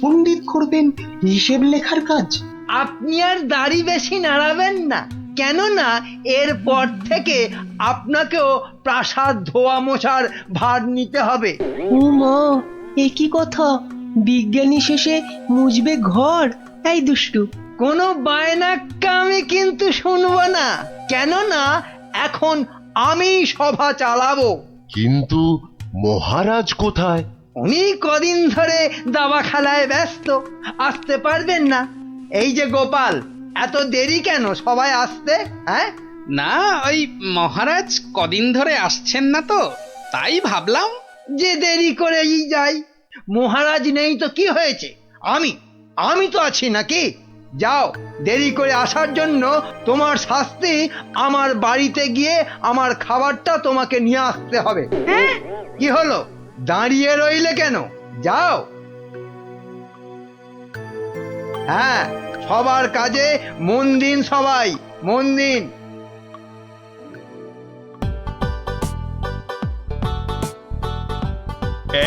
পণ্ডিত করবেন হিসেব লেখার কাজ? আপনি আর দাড়ি বেশি নাড়াবেন না, কেননা এরপর থেকে আপনাকেও প্রাসাদ ধোয়া মোছার ভার নিতে হবে। ও মা, এ কি কথা! বিজ্ঞানী শেষে মুজবে ঘর? এই দুষ্টু, কোনো বায়নাক্কা আমি কিন্তু শুনবো না, কেননা এখন আমি সভা চালাবো। কিন্তু মহারাজ কোথায়? উনি কদিন ধরে দাবা খেলায় ব্যস্ত, আসতে পারবেন না। এই যে গোপাল, এত দেরি কেন সবাই আসতে? হ্যাঁ, না, ওই মহারাজ কদিন ধরে আসছেন না তো, তাই ভাবলাম। যে দেরি করেই যাই। মহারাজ নেই তো কি হয়েছে, আমি আমি তো আছি নাকি? যাও, দেরি করে আসার জন্য তোমার শাস্তি আমার বাড়িতে গিয়ে আমার খাবারটা তোমাকে নিয়ে আসতে হবে। কি হলো, দাঁড়িয়ে রইলে কেন? যাও। হ্যাঁ, সবার কাজে মন দিন, সবাই মন দিন।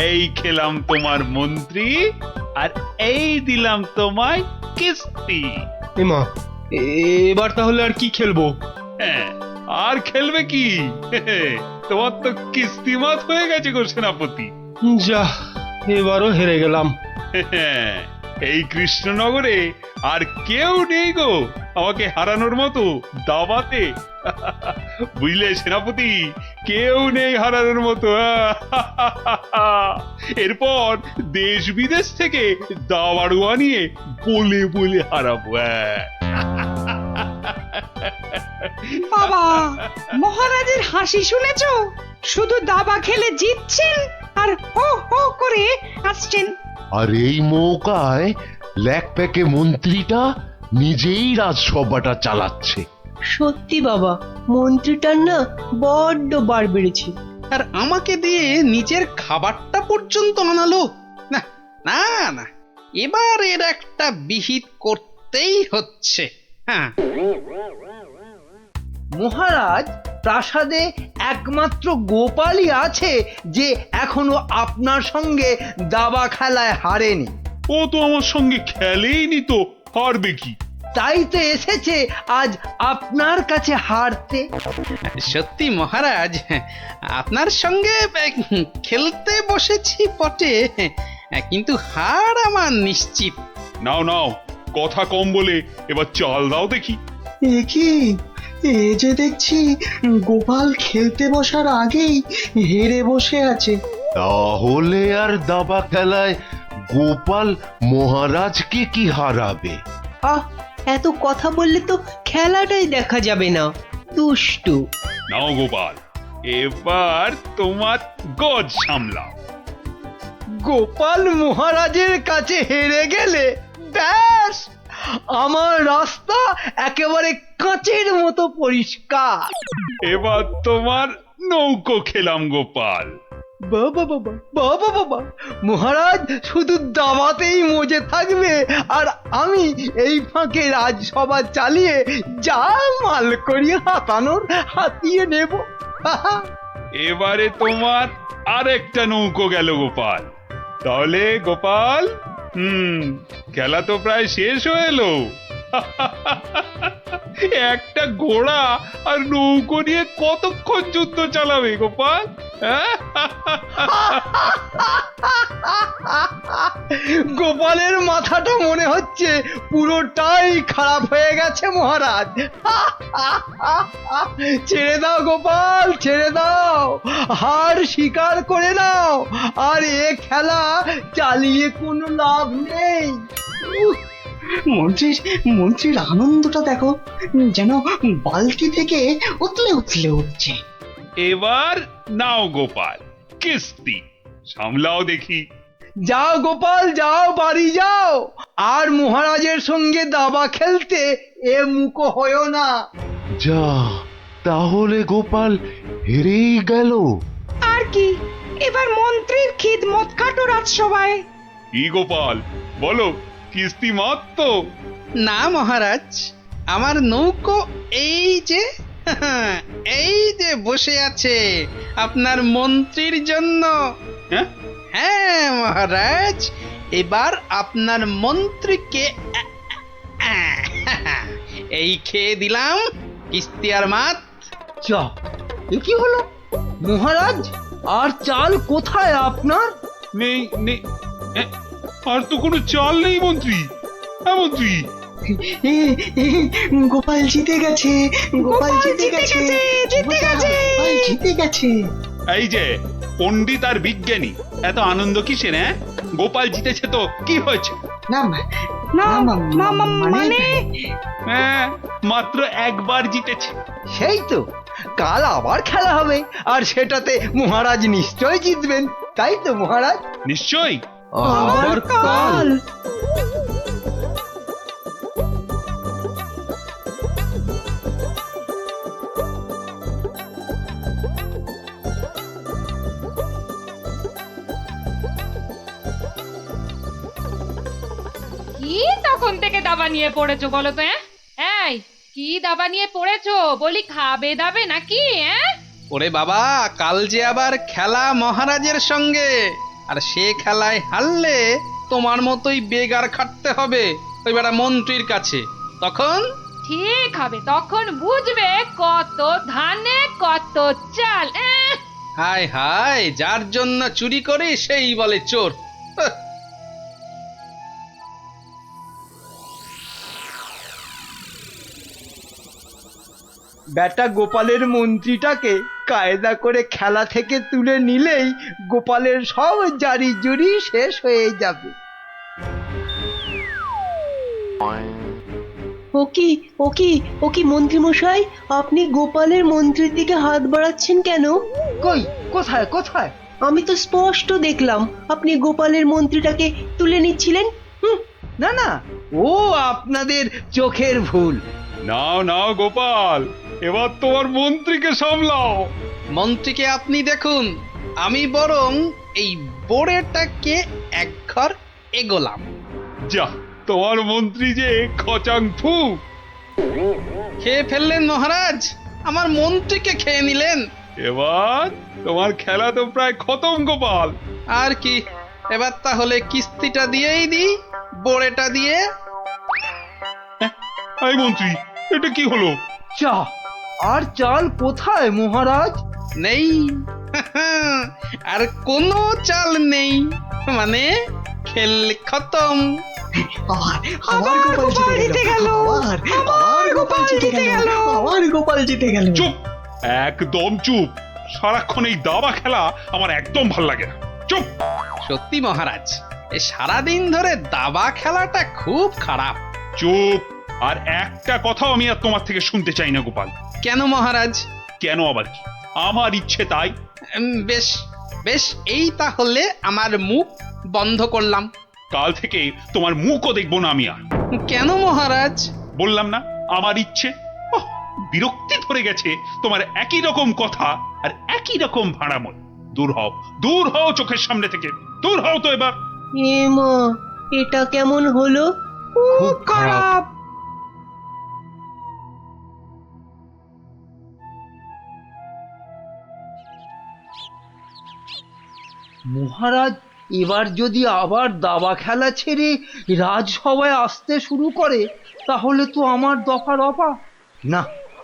এই খেলাম তোমার মন্ত্রী, আর এই দিলাম তোমায় কিস্তি। এমা, এবার তাহলে আর কি খেলবো? হ্যাঁ, আর খেলবে কি? তোমার তো কিস্তিমাত হয়ে গেছে গো সেনাপতি। যা, এবারও হেরে গেলাম। এই কৃষ্ণনগরে আর কেউ নেই গো আমাকে হারানোর মতো দাবাতে। বুঝলে সেনাপতি, কেউ নেই হারানোর মতো। এরপর দেশ বিদেশ থেকে দাবাড়ুয়া নিয়ে বলে বলে হারাবো। বাবা, মহারাজের হাসি শুনেছো? শুধু দাবা খেলে জিতছেন আর হো হো করে আসছেন। আর এই মৌকায় ল্যাকপ্যাকে মন্ত্রীটা নিজেই রাজসভাটা চালাচ্ছে। সত্যি বাবা, মন্ত্রীটার না বড্ড বার বেড়েছে। আর আমাকে দিয়ে নিজের খাবারটা পর্যন্ত আনালো। না না না, এবার এর একটা বিহিত করতেই হচ্ছে। হ্যাঁ, মহারাজ, প্রাসাদে একমাত্র গোপালই আছে যে এখনো আপনার সঙ্গে দাবা খেলায় হারেনি। ও তো আমার সঙ্গে খেলেইনি, তো হারবে কি? তাই তো এসেছে আজ আপনার কাছে হারতে। সত্যি মহারাজ, আপনার সঙ্গে খেলতে বসেছি বটে, কিন্তু হার আমার নিশ্চিত। নাও নাও, কথা কম বলে এবার চাল দাও দেখি। এ কি, এ যে দেখছি গোপাল খেলতে বসার আগেই হেরে বসে আছে। তাহলে আর দাবা খেলায় গোপাল মহারাজকে কি হারাবে? আহ, এত কথা বললে তো খেলাটাই দেখা যাবে না। দুষ্টু। নাও গোপাল, এবার তোমার গজ সামলাও। গোপাল মহারাজের কাছে হেরে গেলে ব্যাস, আমার রাস্তা একেবারে কাঁচের মতো পরিষ্কার। এবার তোমার নৌকো খেলাম গোপাল। বাবা বাবা বাবা বাবা, মহারাজ শুধু দাবাতেই মজে থাকবে, আর আমি এই ফাঁকে রাজসভা চালিয়ে যা মাল করিয়ে হাতানোর হাতিয়ে নেব। এবারে তোমার আরেকটা নৌকো গেল গোপাল। তাহলে গোপাল, খেলা তো প্রায় শেষ হয়ে এলো। একটা ঘোড়া আর নৌকো নিয়ে কতক্ষণ যুদ্ধ চালাবে গোপাল? গোপালের মাথাটা মনে হচ্ছে পুরোটাই খারাপ হয়ে গেছে মহারাজ। ছেড়ে দাও গোপাল, ছেড়ে দাও, হার স্বীকার করে নাও, আর এ খেলা চালিয়ে কোনো লাভ নেই। মন্ত্রীর আনন্দটা দেখো, যেন বালতি থেকে উতলে উতলে উঠছে। এবার নাও গোপাল কিস্তি, সামলাও দেখি। যাও গোপাল, যাও, বাড়ি যাও, আর মহারাজের সঙ্গে দাবা খেলতে এ মুখো হয়েও না। যা, তাহলে গোপাল হেরেই গেল। আর কি, এবার মন্ত্রীর খিদমত কাটো রাজসভায়। কি গোপাল, বলো, কিস্তি মাত্র? না মহারাজ, আমার নৌকো এই যে এই যে বসে আছে আপনার মন্ত্রীর জন্য। হ্যাঁ, হ্যাঁ মহারাজ, এবার আপনার মন্ত্রীকে এই খেয়ে দিলাম কিস্তি আর মাত। যা, এ কি হলো মহারাজ? আর চাল কোথায় আপনার? নেই নেই এ, আর তো কোনো চাল নেই মন্ত্রী। হ্যাঁ মন্ত্রী, গোপাল জিতে গেছে, গোপাল জিতে গেছে, জিতে গেছে। গোপাল জিতে গেছে। এই যে পণ্ডিত আর বিজ্ঞানী, এত আনন্দ কিসের? হ্যাঁ, গোপাল জিতেছে তো কি হয়েছে? না না না, মানে হ্যাঁ, মাত্র একবার জিতেছে। সেই তো, কাল আবার খেলা হবে, আর সেটাতে মহারাজ নিশ্চয় জিতবেন, তাই তো মহারাজ? নিশ্চয়ই। আবার কাল? কি তখন থেকে দাবা নিয়ে পড়েছো বলো তো? এই কি দাবা নিয়ে পড়েছো? বলি খাবে দাবে নাকি? ওরে বাবা, কাল যে আবার খেলা মহারাজের সঙ্গে, আর সে খেলায় হারলে তোমার মতোই বেগার খাটতে হবে ওই বেটা মন্ত্রীর কাছে। তখন ঠিক হবে, তখন বুঝবে কত ধানে কত চাল। হায় হায়, যার জন্য চুরি করি সেই বলে চোর। হাহ। বেটা গোপালের মন্ত্রীটাকে কায়দা করে খেলা থেকে তুলে নিলেই গোপালের সব জারি জুরি শেষ হয়ে যাবে। ও কি মন্ত্রী মশাই, আপনি গোপালের মন্ত্রীর দিকে হাত বাড়াচ্ছেন কেন? কই, কোথায় কোথায়? আমি তো স্পষ্ট দেখলাম আপনি গোপালের মন্ত্রীটাকে তুলে নিচ্ছিলেন। না না, ও আপনাদের চোখের ভুল। নাও নাও গোপাল, এবার তোমার মন্ত্রীকে সামলাও। মন্ত্রীকে আপনি দেখুন, আমি বরং এই বোড়েটাকে এক ঘর এগোলাম। যা, তোমার মন্ত্রী যে খচাং ফু। খেয়ে ফেললেন মহারাজ, আমার মন্ত্রীকে খেয়ে নিলেন। এবার তোমার খেলা তো প্রায় খতম গোপাল। আর কি, এবার তাহলে কিস্তিটা দিয়েই দিই, বোড়েটা দিয়ে। এই মন্ত্রী, এটা কি হলো? চা আর চাল কোথায় মহারাজ? নেই, আর কোনো চাল নেই, মানে খেল খতম। আবার গোপাল জিতে গেল, আবার গোপাল জিতে গেল, আবার গোপাল জিতে গেল। চুপ, একদম চুপ। সারাক্ষণ এই দাবা খেলা আমার একদম ভাল লাগে না। চুপ। সত্যি মহারাজ, এ সারাদিন ধরে দাবা খেলাটা খুব খারাপ। চুপ, আর একটা কথাও আমি আর তোমার থেকে শুনতে চাই না গোপাল। কেন মহারাজ? কেন আবার কি? আমার ইচ্ছে তাই। বেশ বেশ, এই তাহলে আমার মুখ বন্ধ করলাম। কাল থেকে তোমার মুখও দেখবো না আমি আর। কেন মহারাজ? বললাম না, আমার ইচ্ছে। ওহ, বিরক্তি ধরে গেছে তোমার একই রকম কথা আর একই রকম ভাড়াময়। দূর হও, দূর হও চোখের সামনে থেকে, দূর হও তো এবার। এ মা, এটা কেমন হলো? খুব খারাপ। মহারাজ এবার যদি আবার দাবা খেলা ছেড়ে রাজসভায় আসতে শুরু করে, তাহলে তো আমার দফা রফা। না,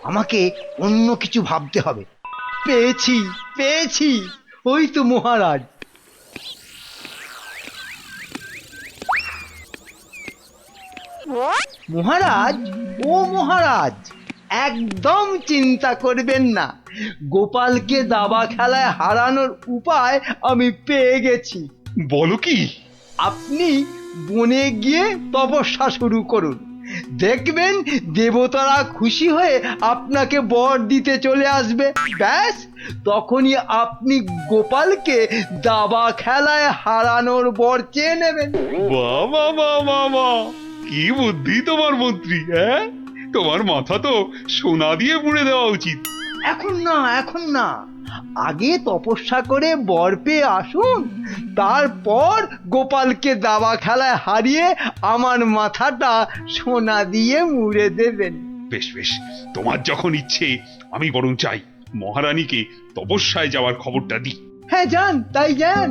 আমাকে অন্য কিছু ভাবতে হবে। পেয়েছি পেয়েছি, ওই তো মহারাজ। মহারাজ, ও মহারাজ, একদম চিন্তা করবেন না, গোপালকে দাবা খেলায় হারানোর উপায় আমি পেয়ে গেছি। বলো কি? আপনি বনে গিয়ে তপস্যা শুরু করুন, দেখবেন দেবতারা খুশি হয়ে আপনাকে বর দিতে চলে আসবে। ব্যাস, তখনই আপনি গোপালকে দাবা খেলায় হারানোর বর চেয়ে নেবেন। বাবা বাবা বাবা, কি বুদ্ধি তোমার মন্ত্রী! হ্যাঁ, তোমার মাথা তো সোনা দিয়ে মুড়ে দেওয়া উচিত। এখন না, এখন না, আগে তপস্যা করে বর পেয়ে আসুন, তারপর গোপালকে দাবা খেলায় হারিয়ে আমার মাথাটা সোনা দিয়ে মুড়ে দেবেন। বেশ বেশ, তোমার যখন ইচ্ছে, আমি বরং চাই মহারানীকে তপস্যায় যাওয়ার খবরটা দিই। হ্যাঁ যান, তাই যান।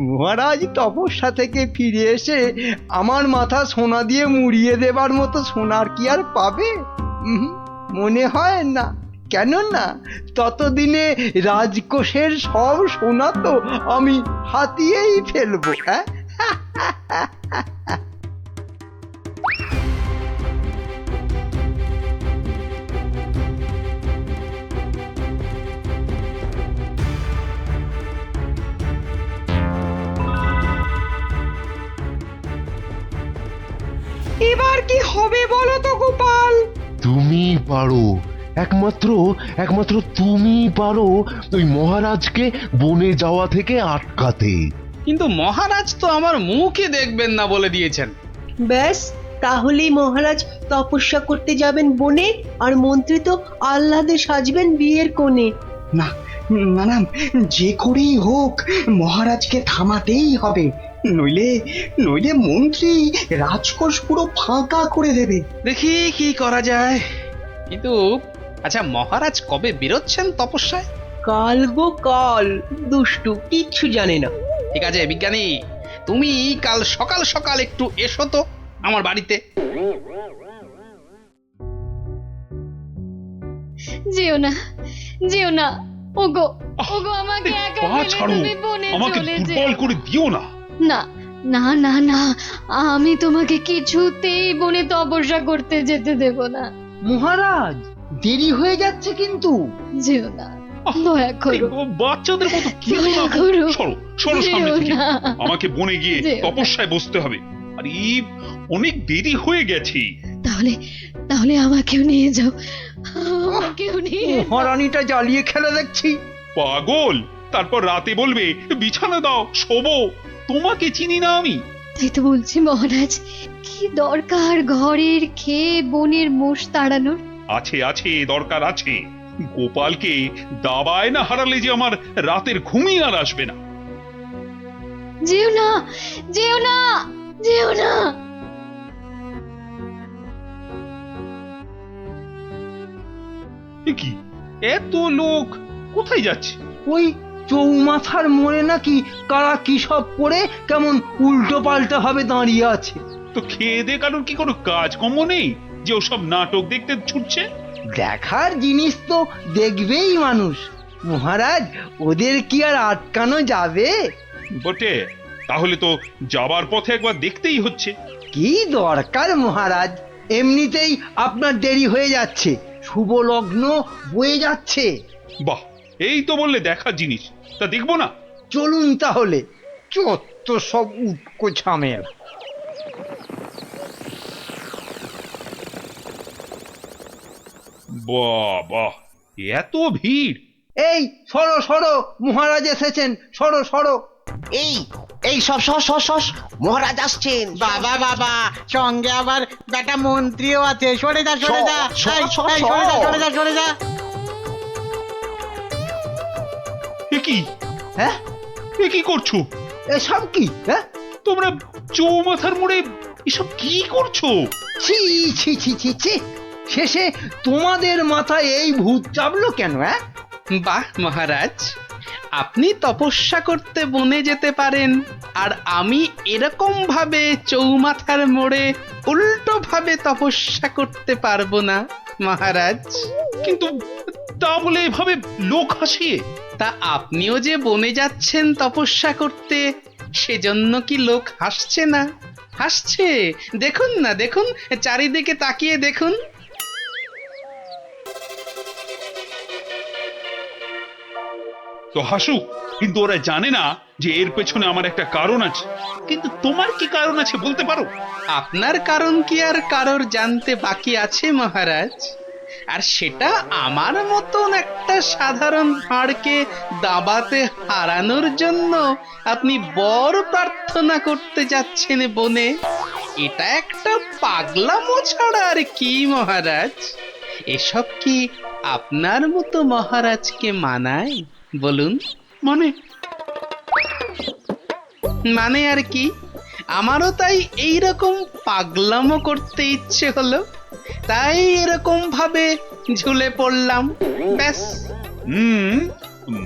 মহারাজ তপস্যা থেকে ফিরে এসে আমার মাথা সোনা দিয়ে মুড়িয়ে দেবার মতো সোনার কি আর পাবে? মনে হয় না। কেননা ততদিনে রাজকোষের সব সোনা তো আমি হাতিয়েই ফেলবো। হ্যাঁ, এবার কি হবে বলো তো গোপাল? তুমি পারো, একমাত্র তুমি পারো ওই মহারাজকে বনে যাওয়া থেকে আটকাতে। কিন্তু মহারাজ তো আমার মুখই দেখবেন না বলে দিয়েছেন। ব্যাস, তাহলেই মহারাজ তপস্যা করতে যাবেন বনে, আর মন্ত্রী তো আহ্লাদে সাজবেন বিয়ের কোণে। না না না, যে করেই হোক মহারাজকে থামাতেই হবে, নইলে নইলে মন্ত্রী রাজকোষ পুরো ফাঁকা করে দেবে। দেখি কি করা যায়। কিন্তু আচ্ছা, মহারাজ কবে বেরোচ্ছেন তপস্যায়? কাল গো কাল, দুষ্টু কিচ্ছু জানে না। ঠিক আছে বিজ্ঞানী, তুমি কাল সকাল সকাল একটু এসো তো আমার বাড়িতে। যেও না, যেও না, ওগো ওগো, আমাকে একা পা ফেলে ছাড়ো, তুমি বনে আমাকে চলে দুর্বল যেও করে দিও না। না। না না না, আমি তোমাকে কিছুতেই বনে তপস্যা করতে যেতে দেব না। মহারাজ দেরি হয়ে যাচ্ছে কিন্তু। যেও না, দয়া করো, বাচ্চাদের মতো কি দয়া করো। সরো সরো সামনে যেও থেকে। না। আমাকে বনে গিয়ে যেও না। তপস্যায় বসতে হবে। আর অনেক দেরি হয়ে গেছে। তাহলে তাহলে আমাকেও নিয়ে যাও, আমাকেও নিয়ে যাও। মহারানীটা জ্বালিয়ে খেলে দেখছি। পাগল, তারপর রাতে বলবে বিছানা দাও, শোবো। তোমাকে চিনি না আমি। তাই তো বলছি মহারাজ, কি দরকার ঘরের খেয়ে বনের মোষ তাড়ানোর? আছে আছে, দরকার আছে। গোপালকে দাবায় না হারালে যে আমার রাতের ঘুমই আর আসবে না। যেও না, যেও না, যেও না। এ কি, এত লোক কোথায় যাচ্ছে? ওই চৌমাথার মোড়ে নাকি কারা কি সব করে কেমন উল্টো পাল্টা ভাবে দাঁড়িয়ে আছে। তো খেয়ে দে কারোর কি কোনো কাজকর্ম নেই যে ওসব নাটক দেখতে ছুটছে? দেখার জিনিস তো দেখবেই মানুষ। মহারাজ, ওদের কি আর আটকানো যাবে? বটে, তাহলে তো যাবার পথে একবার দেখতেই হচ্ছে। কি দরকার মহারাজ, এমনিতেই আপনার দেরি হয়ে যাচ্ছে, শুভ লগ্ন বয়ে যাচ্ছে। বাহ, এই তো বললে দেখার জিনিস, তা দেখবো না? চলুন তাহলে, চত্ব সব উটকো ঝামেলা। বাহ বাহ, এত ভিড়! এই সরো সরো, মহারাজ এসেছেন, সরো সরো। এই এই সব সস সস সস, মহারাজ আসছেন। বাবা বাবা, সঙ্গে আবার বেটা মন্ত্রীও আছে। সরে যা সরে যা, এই, এই, সরে যা সরে যা সরে যা। এ কি, হ্যাঁ, এ কি করছো এসব কি? হ্যাঁ, তোমরা? চৌমাথার মোড়ে এসব কি করছো? ছি ছি ছি ছি ছি, শেষে তোমাদের মাথায় এই ভূত চাপলো কেন? হ্যাঁ, বাহ মহারাজ, আপনি তপস্যা করতে বনে যেতে পারেন, আর আমি এরকম ভাবে চৌমাথার মোড়ে উল্টো ভাবে তপস্যা করতে পারবো না মহারাজ। কিন্তু তা বলে এভাবে লোক হাসিয়ে? তা আপনিও যে বনে যাচ্ছেন তপস্যা করতে, সেজন্য কি লোক হাসছে না? হাসছে, দেখুন না, দেখুন, চারিদিকে তাকিয়ে দেখুন। তো হাসুক, কিন্তু ওরা জানে না যে এর পেছনে আমার একটা কারণ আছে। কিন্তু তোমার কি কারণ আছে বলতে পারো? আপনার কারণ কি আর কারোর জানতে বাকি আছে মহারাজ? আর সেটা আমার মতন একটা সাধারণ ভাঁড়কে দাবাতে হারানোর জন্য আপনি বর প্রার্থনা করতে যাচ্ছেন বনে। এটা একটা পাগলামো ছাড়া আর কি মহারাজ? এসব কি আপনার মতো মহারাজকে মানায় বলুন? মানে আর কি, আমারও তাই এইরকম পাগলামো করতে ইচ্ছে হলো, তাই এরকম ভাবে ঝুলে পড়লাম, ব্যাস।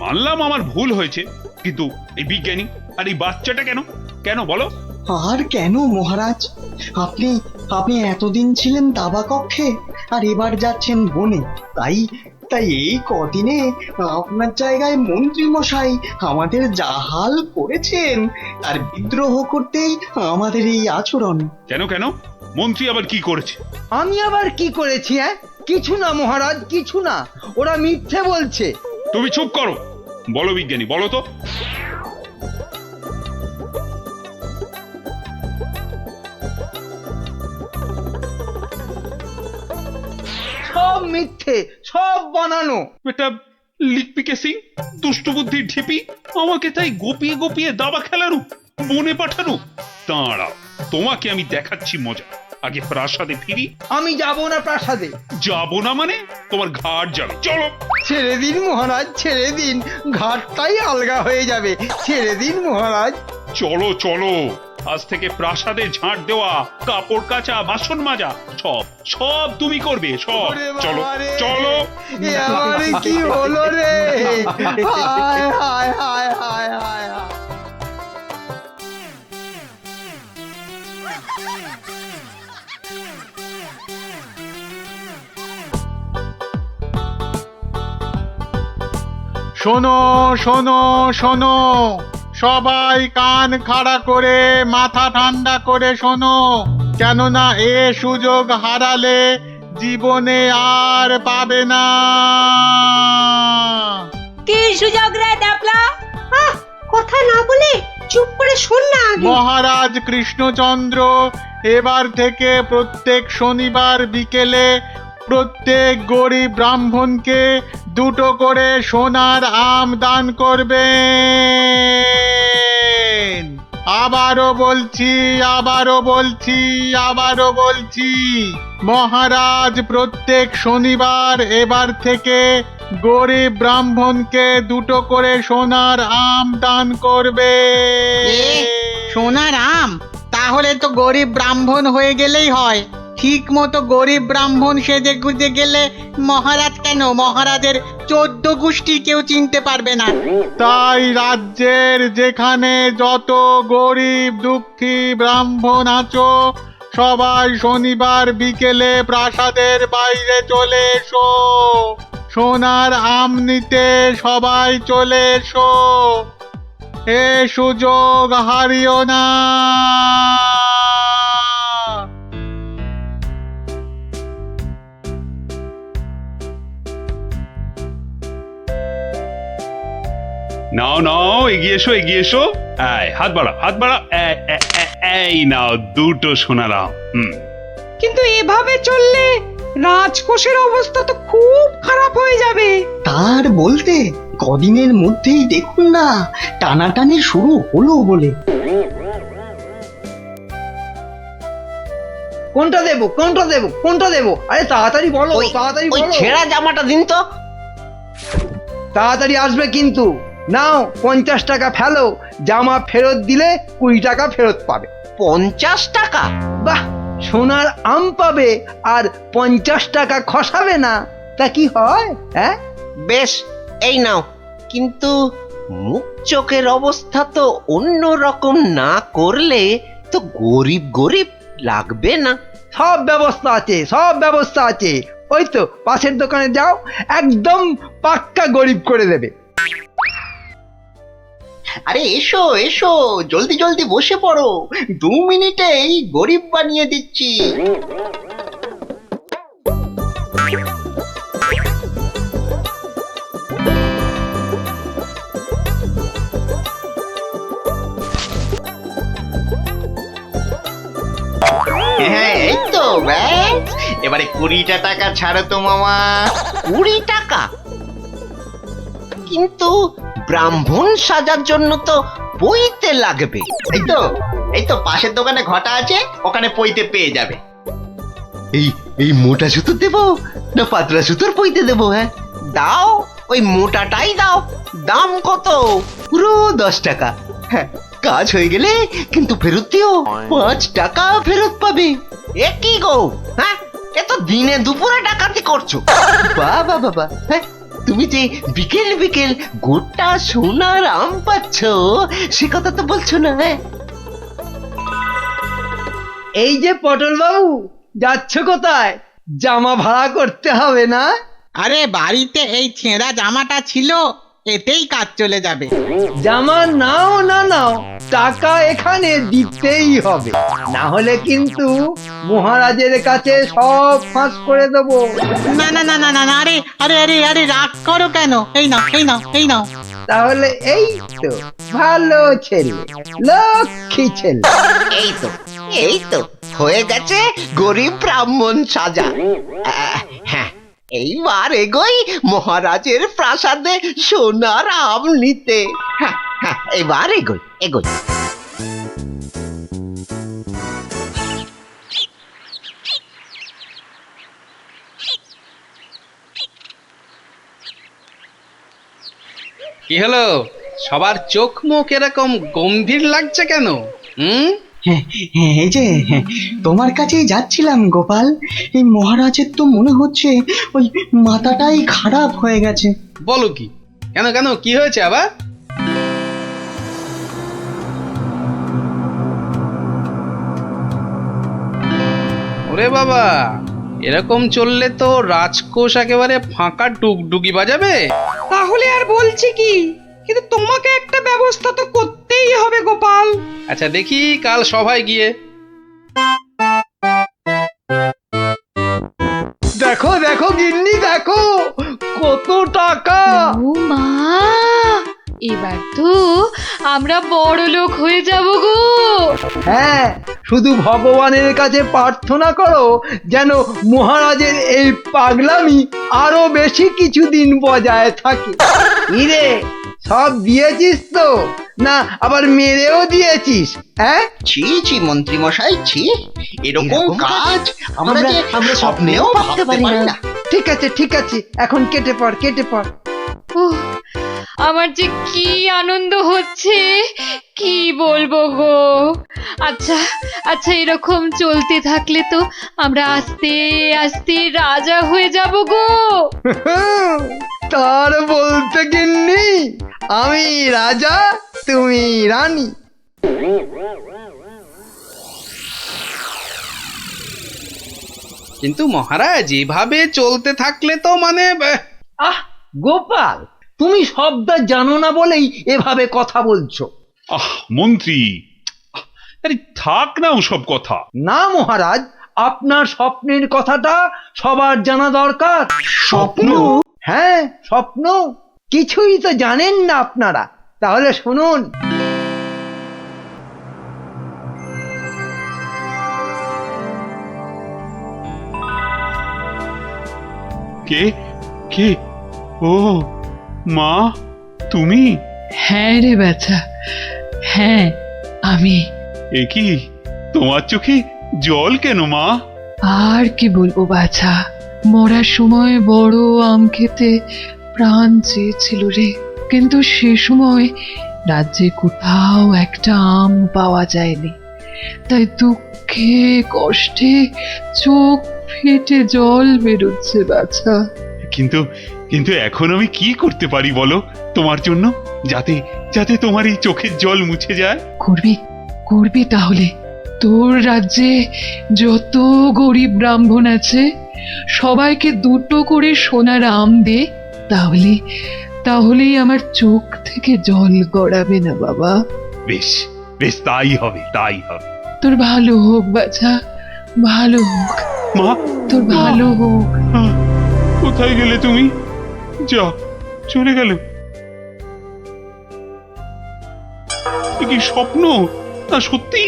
মানলাম আমার ভুল হয়েছে, কিন্তু এই বিজ্ঞানী আর এই বাচ্চাটা কেন কেন বলো? আর কেন মহারাজ? আপনি আপনি এতদিন ছিলেন দাবা কক্ষে, আর এবার যাচ্ছেন বনে। তাই তাই এই কদিনে আপনার জায়গায় মন্ত্রী মশাই আমাদের জাহাল করেছেন, আর বিদ্রোহ করতেই আমাদের এই আচরণ। কেন কেন মন্ত্রী আবার কি করেছে? আমি আবার কি করেছি? কিছু না মহারাজ, কিছু না। ওরা মিথ্যে বলছে। তুমি চুপ করো। বলো বিজ্ঞানী, বলো তো। সব মিথ্যে, সব বানানো। এটা লিকপিকে সিং, দুষ্ট বুদ্ধির ঢিপি, আমাকে তাই গোপিয়ে গোপিয়ে দাবা খেলানো, বনে পাঠানো। দাঁড়াও, তোমাকে আমি দেখাচ্ছি মজা। আগে প্রাসাদে ফিরি। আমি যাব না প্রাসাদে। যাবো না মানে? তোমার ঘাট যাবে, চলো। ছেড়ে দিন মহারাজ, ছেড়ে দিন। ঘাটটাই আলগা হয়ে যাবে। ছেড়ে দিন মহারাজ। চলো চলো, আজ থেকে প্রাসাদে ঝাঁট দেওয়া, কাপড় কাচা, বাসন মাজা সব সব তুমি করবে, সব। চলো চলো। এ আমার কি হলো রে? হায় হায় হায় হায় হায় হায়। শোনো শোনো শোনো, সবাই কান খাড়া করে মাথা ঠান্ডা করে শোনো, কেননা এ সুযোগ হারালে জীবনে আর পাবে না। কি সুযোগ রে ডাবলা? কথা না বলে চুপ করে শোন না আগে। মহারাজ কৃষ্ণচন্দ্র এবার থেকে প্রত্যেক শনিবার বিকেলে প্রত্যেক গরিব ব্রাহ্মণকে 2টো করে সোনার আম দান করবেন। আবারও বলছি, আবারও বলছি, আবারও বলছি, মহারাজ প্রত্যেক শনিবার এবার থেকে গরিব ব্রাহ্মণকে 2টো করে সোনার আম দান করবে। সোনার আম? তাহলে তো গরিব ব্রাহ্মণ হয়ে গেলেই হয়। ঠিক মতো গরিব ব্রাহ্মণ সেজে গুজে গেলে মহারাজ কেন, মহারাজের 14 গোষ্ঠী কেউ চিনতে পারবে না। তাই রাজ্যের যেখানে যত গরিব দুঃখী ব্রাহ্মণ আছো, সবাই শনিবার বিকেলে প্রাসাদের বাইরে চলে এসো। সোনার আম নিতে সবাই চলে এসো। এ সুযোগ হারিও না। নাও নাও, এগিয়ে এসো, এগিয়ে এসো। হাত বাড়াও, হাত বাড়াও। এই নাও 2টো সোনার আম। কিন্তু এভাবে চললে রাজকোষের অবস্থা তো খুব খারাপ হয়ে যাবে। তার বলতে কদিনের মধ্যেই দেখুন না টানাটানি শুরু হলো বলে। কোনটা দেবো, কোনটা দেবো, কোনটা দেবো? আরে তাড়াতাড়ি বলো, তাড়াতাড়ি ওই বলো। ছেঁড়া জামাটা দিন তো। তাড়াতাড়ি আসবে কিন্তু। নাও 50 টাকা ফেলো, জামা ফেরত দিলে 20 টাকা ফেরত পাবে। 50 টাকা? বাহ, সোনার আম পাবে আর 50 টাকা খসাবে না, তা কি হয়? হ্যাঁ, বেশ, এই নাও। কিন্তু মুখ চোখের অবস্থা তো অন্য রকম না করলে তো গরিব গরিব লাগবে না। সব ব্যবস্থা আছে, সব ব্যবস্থা আছে। ওই তো পাশের দোকানে যাও, একদম পাক্কা গরিব করে দেবে। আরে এসো এসো, জলদি জলদি বসে পড়ো, 2 মিনিটেই গরিব বানিয়ে দিচ্ছি। হ্যাঁ, এই তো ব্যাস। এবারে 20টা টাকা ছাড়ো তো মামা। 20 টাকা? কিন্তু ব্রাহ্মণ সাজার জন্য তো পইতে লাগবে। এই তো পাশের দোকানে ঘটা আছে, ওখানে পইতে পেয়ে যাবে। এই এই মোটা সুতো দেবো না পাতলা সুতোর পইতে দেবো? হ্যাঁ, দাও, ওই মোটাটাই দাও। দাম কত? পুরো 10 টাকা। হ্যাঁ, কাজ হয়ে গেলে কিন্তু ফেরত দিও, 5 টাকা ফেরত পাবে। এ কি গো? হ্যাঁ, এ তো দিনে দুপুরে ডাকাতি করছো। বাবা বাবা, হ্যাঁ তুমি যে বিকেল বিকেল গোটা সোনার আম পাচ্ছ সে কথা তো বলছো না? এই যে পটল বাবু, যাচ্ছ কোথায়? জামা ভাড়া করতে হবে না? আরে বাড়িতে এই ছেঁড়া জামাটা ছিল, এতেই কাজ চলে যাবে। জামা নাও না নাও, টাকা এখানে দিতেই হবে, না হলে কিন্তু মহারাজের কাছে সব ফাঁস করে দেবো। না না না না না না, আরে আরে আরে আরে রাগ করো কেন? এই নাও এই নাও এই নাও। তাহলে এই তো ভালো ছেলে, লক্ষ্মী ছেলে। এই তো হয়ে গেছে গরিব ব্রাহ্মণ সাজা। হ্যাঁ, এইবার এগোই মহারাজের প্রাসাদে সোনার আম নিতে। হ্যাঁ হ্যাঁ, এবার এগোই এগোই। কি হলো, সবার চোখ মুখ এরকম গম্ভীর লাগছে কেন? হ্যাঁ, এই যে তোমার কাছেই যাচ্ছিলাম গোপাল। এই মহারাজের তো মনে হচ্ছে ওই মাথাটাই খারাপ হয়ে গেছে। বলো কি? কেন কেন, কি হয়েছে আবার? ওরে বাবা, এরকম চললে তো রাজকোষ একেবারে ফাঁকা ডুগডুগি বাজাবে। তাহলে আর বলছি কি, কিন্তু তোমাকে একটা ব্যবস্থা তো করতেই হবে গোপাল। আচ্ছা দেখি কাল সভায় গিয়ে। দেখো দেখো গিন্নি, দেখো কত টাকা। ও মা, এবার তো আমরা বড় লোক হয়ে যাব গো। হ্যাঁ, শুধু ভগবানের কাছে প্রার্থনা করো যেন মহারাজের এই পাগলামি আরো বেশি কিছুদিন বজায় থাকে। ইরে, সব দিয়েছিস তো, না আবার মেরেও দিয়েছিস? হ্যাঁ, ছি ছি মন্ত্রী মশাই, ছি, এরকম কাজ আমরা স্বপ্নেও ভাবতে পারি না। ঠিক আছে ঠিক আছে, এখন কেটে পড় কেটে পড়। উহ, আমার যে কি আনন্দ হচ্ছে, কি বলবো গো। আচ্ছা আচ্ছা, এরকম চলতে থাকলে তো আমরা আস্তে আস্তে রাজা হয়ে যাব গো। তার বলতে গিন্নি, আমি রাজা, তুমি রানী। কিন্তু মহারাজ, এভাবে চলতে থাকলে তো মানে আহ গোপাল, তুমি শব্দ জানো না বলেই এভাবে কথা বলছো। মন্ত্রী, আরে থাক না ওসব কথা। না মহারাজ, আপনার স্বপ্নের কথাটা সবার জানা দরকার। স্বপ্ন? হ্যাঁ স্বপ্ন, কিছুই তো জানেন না আপনারা। তাহলে শুনুন। কে কে? ও মা, তুমি? হ্যাঁ রে বাছা, হ্যাঁ আমি। এ কি, তোমার চোখে জল কেন মা? আর কি বলবো বাছা, মরার সময় বড় আম খেতে প্রাণ চেয়েছিল রে, কিন্তু সে সময় রাজ্যে কোথাও একটা আম পাওয়া যায়নি। তাই দুঃখে কষ্টে চোখ ফেটে জল বেরোচ্ছে বাছা। কিন্তু কিন্তু এখন আমি কি করতে পারি বলো তোমার জন্য, যাতে যাতে তোমার এই চোখের জল মুছে যায়? করবি করবি তাহলে। তোর রাজ্যে যত গরিব ব্রাহ্মণ আছে সবাইকে দুটো করে সোনার আম দে, তাহলেই আমার চোখ থেকে জল গড়াবে না বাবা। বেশ বেশ, তাই হবে তাই হবে। তোর ভালো হোক বাছা, ভালো হোক মা, তোর ভালো হোক। কোথায় গেলে তুমি? যা, চলে গেল। এ কি স্বপ্ন না সত্যি?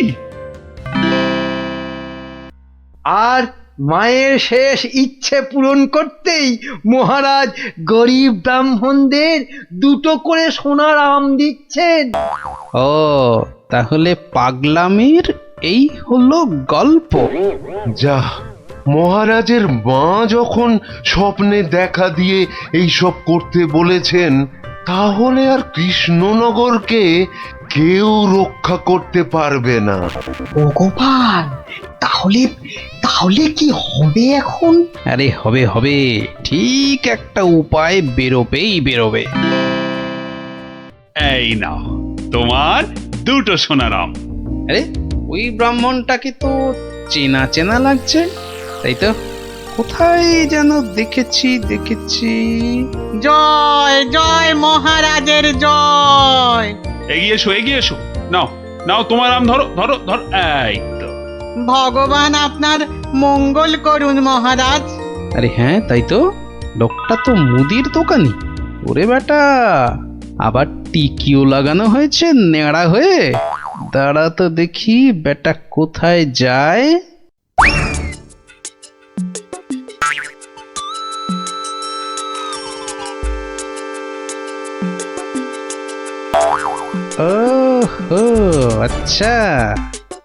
আর মায়ের শেষ ইচ্ছে পূরণ করতেই মহারাজ গরিব ব্রাহ্মণদের দুটো করে সোনার আম দিচ্ছেন। ও, তাহলে পাগলামির এই হলো গল্প। যা, মহারাজের মা যখন স্বপ্নে দেখা দিয়ে এইসব করতে বলেছেন, তাহলে আর কৃষ্ণনগরকে কেউ রক্ষা করতে পারবে না। ও গোপাল, তাহলে তাহলে কি হবে এখন? আরে হবে হবে, ঠিক একটা উপায় বেরোবেই বেরোবে। এই নাও তোমার দুটো সোনার আম। আরে ওই ব্রাহ্মণটাকে তো চেনা চেনা লাগছে, তাই তো? কোথায় যেন দেখেছি দেখেছি। জয় জয় মহারাজের জয়। এগিয়ে এসো এগিয়ে এসো, নাও নাও তোমার আম, ধরো ধরো ধরো, এই তো। ভগবান আপনার মঙ্গল করুন মহারাজ। আরে হ্যাঁ, তাই তো, লোকটা তো মুদির দোকানি। ওরে বেটা, আবার টিকিও লাগানো হয়েছে নেড়া হয়ে। দাঁড়া তো দেখি বেটা কোথায় যায়। ওহো, আচ্ছা,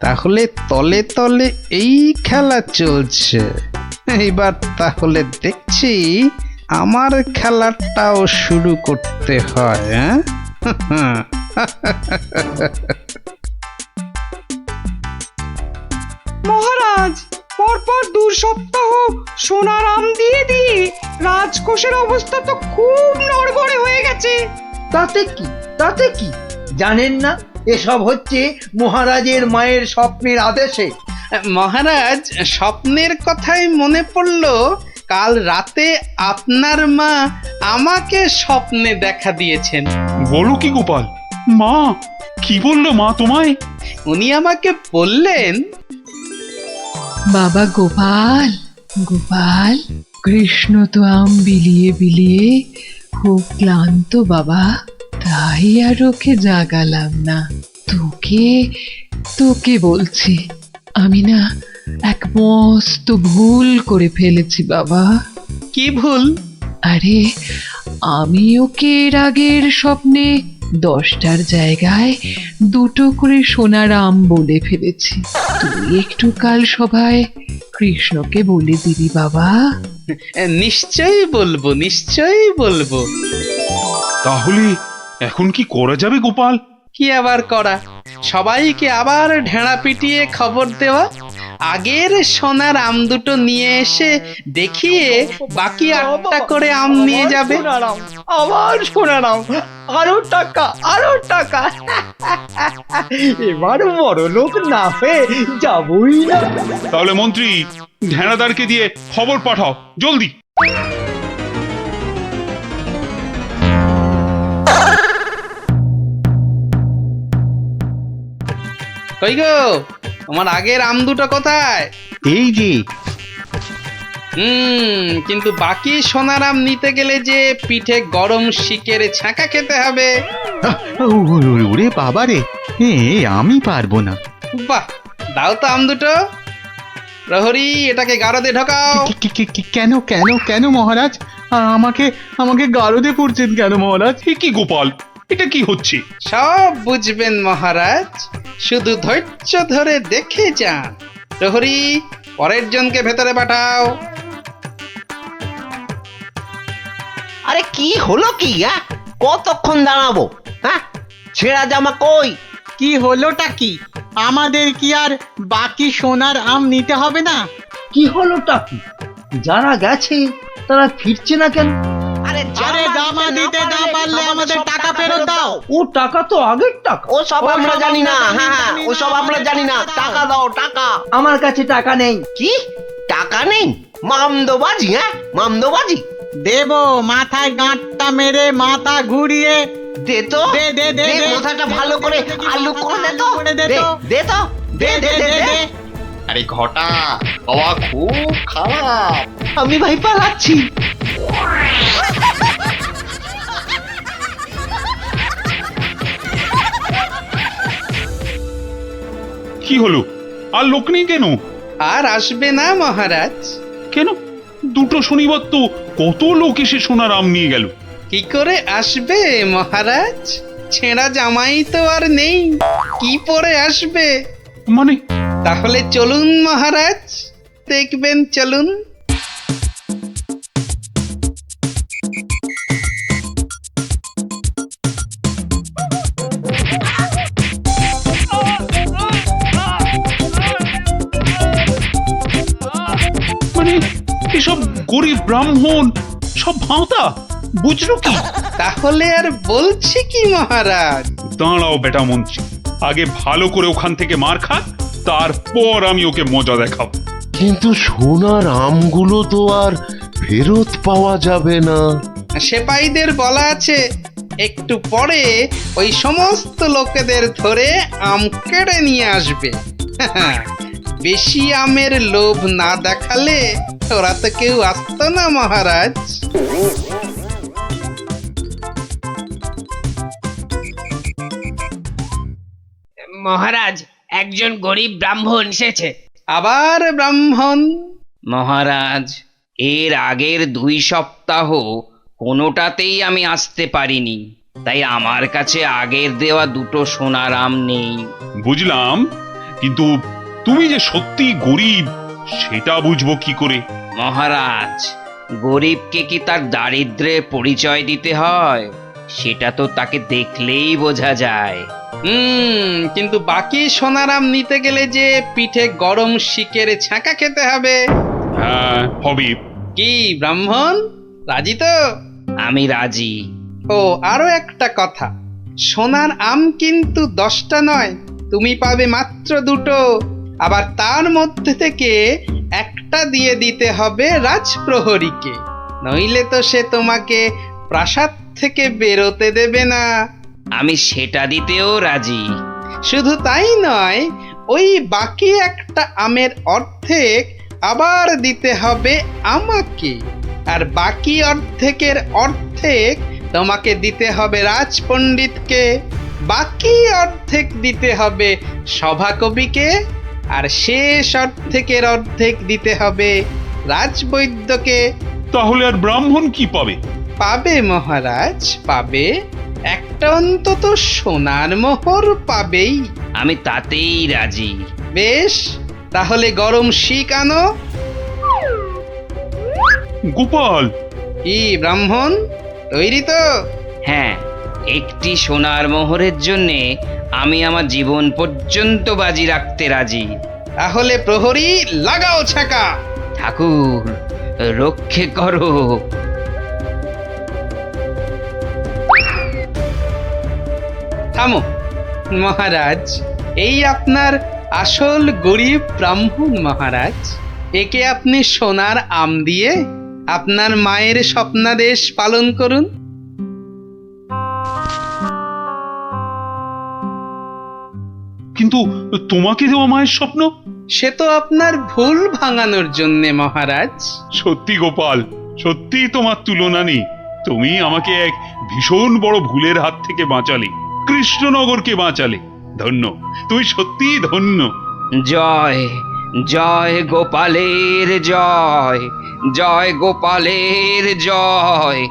তাহলে তলে তলে এই খেলা চলছে। এইবার তাহলে দেখছি আমার খেলাটাও শুরু করতে হয়। হ্যাঁ, মহারাজ, পরপর 2 সপ্তাহ সোনার আম দিয়ে দিয়ে রাজকোষের অবস্থা তো খুব নড়বড়ে হয়ে গেছে। তাতে কি, তাতে কি? জানেন না এসব হচ্ছে মহারাজের মায়ের স্বপ্নের আদেশে। মহারাজ, স্বপ্নের কথাই মনে পড়লো, কাল রাতে আপনার মা আমাকে স্বপ্নে দেখা দিয়েছেন। বলো কি গোপাল? মা কি বললো মা তোমায়? উনি আমাকে বললেন, বাবা গোপাল, গোপাল, কৃষ্ণ তো আম বিলিয়ে বিলিয়ে খুব ক্লান্ত বাবা, তাই আর ওকে জাগালাম না। তোকে তোকে বলছি, আমি না এক মস্ত ভুল করে ফেলেছি বাবা। কি ভুল? আরে, আমি ওকে এর আগের স্বপ্নে 10টার জায়গায় 2টো করে সোনার আম বলে ফেলেছি। তুই একটু কাল সভায় কৃষ্ণকে বলে দিবি বাবা। নিশ্চয়ই বলবো, নিশ্চয়ই বলবো। তাহলে এখন কি করা যাবে গোপাল? কি আবার করা, সবাইকে আবার ঢেঁড়া পিটিয়ে খবর দেওয়া। আগের সোনার আম দুটো নিয়ে এসে দেখিয়ে বাকি 8টা করে আম নিয়ে যাবে। আবার সোনার আম, আরো টাকা, আরো টাকা। এবার বড় লোক না হয়ে যাবই না। তাহলে মন্ত্রী ঢেঁড়াদারকে দিয়ে খবর পাঠাও জলদি। কই গো, তোমার আগের আম দুটো কোথায়? এই যে। কিন্তু বাকি সোনার আম নিতে গেলে যে পিঠে গরম শিকের ছাঁকা খেতে হবে। ওরে বাবা রে, আমি পারবো না। বাহ, দাও তো আম দুটো। প্রহরী, এটাকে গারদে ঢোকাও। কেন কেন কেন মহারাজ? আমাকে আমাকে গারদে পড়ছেন কেন মহারাজ? কি গোপাল, এটা কি হচ্ছে? সব বুঝবেন মহারাজ, শুধু ধৈর্য ধরে দেখে যান। প্রহরী, পরের জনকে ভেতরে পাঠাও। আরে কি হলো কি? কতক্ষণ দাঁড়াবো? হ্যাঁ, ছেঁড়া জামা কই? কি হলোটা কি? আমাদের কি আর বাকি সোনার আম নিতে হবে না? কি হলোটা কি? যারা গেছে তারা ফিরছে না কেন? আরে জামা দিতে না পারলে আমাদের টাকা ফেরত দাও। ও টাকা তো আগের টাকা। ও সব আমরা জানি না। হ্যাঁ, ও সব আমরা জানি না। টাকা দাও, টাকা। আমার কাছে টাকা নেই। কি টাকা নেই? মামদোবাজি? মামদোবাজি? দেব, মাথায় গাঁটটা মেরে মাথা ঘুরিয়ে দে তো, দে দে দে দে, মাথাটা ভালো করে আলু করে দে তো, দে তো, দে দে দে দে। আরে ঘটা, বাবা খুব খারাপ। আমি ভাই পালাচ্ছি। কি হলো? আর লোক নেই কেন? আর আসবে না মহারাজ। কেন? দুটো শনিবার তো কত লোক এসে সোনার আম নিয়ে গেল। কি করে আসবে মহারাজ? ছেঁড়া জামাই তো আর নেই, কি পরে আসবে? মানে? তাহলে চলুন মহারাজ, দেখবেন, চলুন। ব্রাহ্মণ সব ভাঁওতা, বুঝলো কি? তাহলে আর বলছি কি মহারাজ? দাঁড়াও বেটা মন্ত্রী, আগে ভালো করে ওখান থেকে মার খাক, তারপর আমি ওকে মজা দেখাবো। কিন্তু সোনার আমগুলো তো আর ফেরত পাওয়া যাবে না। সেপাইদের বলা আছে একটু পরে ওই সমস্ত লোকেদের ধরে আম কেড়ে নিয়ে আসবে। বেশি আমের লোভ না দেখালে ওরা তো কেউ আসতো না মহারাজ। মহারাজ, একজন গরিব ব্রাহ্মণ এসেছে। আবার ব্রাহ্মণ? মহারাজ, এর আগের 2 সপ্তাহ কোনোটাতেই আমি আসতে পারিনি, তাই আমার কাছে আগের দেওয়া 2টো সোনার আম নেই। বুঝলাম, কিন্তু তুমি যে সত্যি গরিব সেটা বুঝবো কি করে? মহারাজ, গরিবকে কি তার দারিদ্র্যের পরিচয় দিতে হয়? সেটা তো তাকে দেখলেই বোঝা যায়। কিন্তু বাকি সোনার আম নিতে গেলে যে পিঠে গরম শিকের ছাঁকা খেতে হবে। হ্যাঁ, হবে। কি ব্রাহ্মণ, রাজি তো? আমি রাজি। ও আরো একটা কথা, সোনার আম কিন্তু 10টা নয়, তুমি পাবে মাত্র 2টো। আবার তার মধ্যে থেকে একটা দিয়ে দিতে হবে রাজপ্রহরীকে, নইলে তো সে তোমাকে প্রাসাদ থেকে বেরোতে দেবে না। আমি সেটা দিতেও রাজি। শুধু তাই নয়, ওই বাকি একটা আমের অর্ধেক আবার দিতে হবে আমাকে, আর বাকি অর্ধেকের অর্ধেক তোমাকে দিতে হবে রাজপণ্ডিতকে, বাকি অর্ধেক দিতে হবে সভাকবিকে, আর শেষ অর্ধেকের অর্ধেক দিতে হবে রাজবৈদ্যকে। তাহলে আর ব্রাহ্মণ কি পাবে? পাবে মহারাজ, পাবে একটা অন্তত সোনার মোহর পাবেই। আমি তাতেই রাজি। বেশ, তাহলে গরম শিক আনো। গোপাল! কি ব্রাহ্মণ, তৈরি তো? হ্যাঁ, একটি সোনার মোহরের জন্যে আমি আমার জীবন পর্যন্ত বাজি রাখতে রাজি। তাহলে প্রহরী লাগাও ছাকা। ঠাকুর, রক্ষে করো। থামো মহারাজ, এই আপনার আসল গরিব ব্রাহ্মণ মহারাজ। একে আপনি সোনার আম দিয়ে আপনার মায়ের স্বপ্নাদেশ পালন করুন। কিন্তু তোমাকে দেওয়া মায়ের স্বপ্ন? সে তো আপনার ভুল ভাঙানোর জন্যে মহারাজ। সত্যি গোপাল, সত্যি তোমার তুলনা নেই। তুমি আমাকে এক ভীষণ বড় ভুলের হাত থেকে বাঁচালে, কৃষ্ণনগরকে বাঁচালে। ধন্য, তুমি সত্যিই ধন্য। জয় জয় গোপালের জয়, জয় গোপালের জয়।